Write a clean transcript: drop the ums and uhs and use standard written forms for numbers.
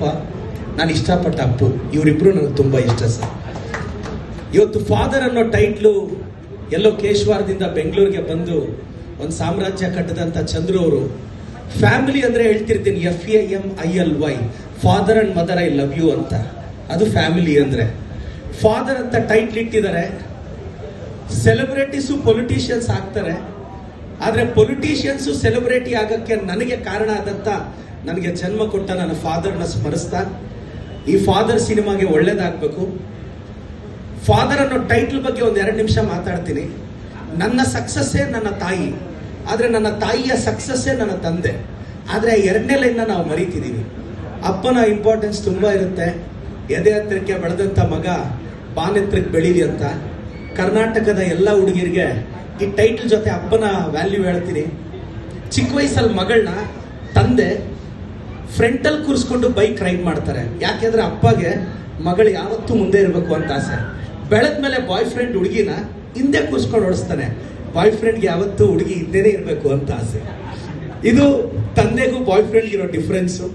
ಅಪ್ಪ, ನಾನು ಇಷ್ಟಪಟ್ಟ ಅಪ್ಪು, ಇವರಿಬ್ರು ನನಗೆ ತುಂಬ ಇಷ್ಟ ಸರ್. ಇವತ್ತು ಫಾದರ್ ಅನ್ನೋ ಟೈಟ್ಲು ಎಲ್ಲೋ ಕೇಶವಾರದಿಂದ ಬೆಂಗಳೂರಿಗೆ ಬಂದು ಒಂದು ಸಾಮ್ರಾಜ್ಯ ಕಟ್ಟದಂಥ ಚಂದ್ರು ಅವರು, ಫ್ಯಾಮಿಲಿ ಅಂದರೆ ಹೇಳ್ತಿರ್ತೀನಿ FAMILY, father and mother I love you ಅಂತ. ಅದು ಫ್ಯಾಮಿಲಿ ಅಂದರೆ. ಫಾದರ್ ಅಂತ ಟೈಟ್ಲ್ ಇಟ್ಟಿದ್ದಾರೆ. ಸೆಲೆಬ್ರಿಟೀಸು ಪೊಲಿಟಿಷಿಯನ್ಸ್ ಆಗ್ತಾರೆ, ಆದರೆ ಪೊಲಿಟಿಷಿಯನ್ಸು ಸೆಲೆಬ್ರಿಟಿ ಆಗೋಕ್ಕೆ ನನಗೆ ಕಾರಣ ಆದಂಥ, ನನಗೆ ಜನ್ಮ ಕೊಟ್ಟ ನನ್ನ ಫಾದರ್ನ ಸ್ಮರಿಸ್ತಾ ಈ ಫಾದರ್ ಸಿನಿಮಾಗೆ ಒಳ್ಳೇದಾಗಬೇಕು. ಫಾದರ್ ಅನ್ನೋ ಟೈಟ್ಲ್ ಬಗ್ಗೆ ಒಂದು 2 ನಿಮಿಷ ಮಾತಾಡ್ತೀನಿ. ನನ್ನ ಸಕ್ಸಸ್ಸೇ ನನ್ನ ತಾಯಿ, ಆದರೆ ನನ್ನ ತಾಯಿಯ ಸಕ್ಸಸ್ಸೇ ನನ್ನ ತಂದೆ. ಆದರೆ 2ನೇ ಲೈನ್ನ ನಾವು ಮರಿತಿದ್ದೀವಿ. ಅಪ್ಪನ ಇಂಪಾರ್ಟೆನ್ಸ್ ತುಂಬ ಇರುತ್ತೆ. ಎದೆ ಹತ್ತಿರಕ್ಕೆ ಬೆಳೆದಂಥ ಮಗ ಬಾನೆತ್ರಕ್ಕೆ ಬೆಳೀಲಿ ಅಂತ. ಕರ್ನಾಟಕದ ಎಲ್ಲ ಹುಡುಗಿರಿಗೆ ಈ ಟೈಟ್ಲ್ ಜೊತೆ ಅಪ್ಪನ ವ್ಯಾಲ್ಯೂ ಹೇಳ್ತೀನಿ. ಚಿಕ್ಕ ವಯಸ್ಸಲ್ಲಿ ಮಗಳನ್ನ ತಂದೆ ಫ್ರಂಟಲ್ಲಿ ಕೂರಿಸ್ಕೊಂಡು ಬೈಕ್ ರೈಡ್ ಮಾಡ್ತಾರೆ. ಯಾಕೆಂದ್ರೆ ಅಪ್ಪಗೆ ಮಗಳು ಯಾವತ್ತೂ ಮುಂದೆ ಇರಬೇಕು ಅಂತ ಆಸೆ. ಬೆಳೆದ ಮೇಲೆ ಬಾಯ್ ಫ್ರೆಂಡ್ ಹುಡುಗಿನ ಹಿಂದೆ ಕೂರಿಸ್ಕೊಂಡು ಓಡಿಸ್ತಾನೆ. ಬಾಯ್ ಫ್ರೆಂಡ್ಗೆ ಯಾವತ್ತೂ ಹುಡುಗಿ ಹಿಂದೆನೇ ಇರಬೇಕು ಅಂತ ಆಸೆ. ಇದು ತಂದೆಗೂ ಬಾಯ್ ಫ್ರೆಂಡ್ಗಿರೋ ಡಿಫ್ರೆನ್ಸು.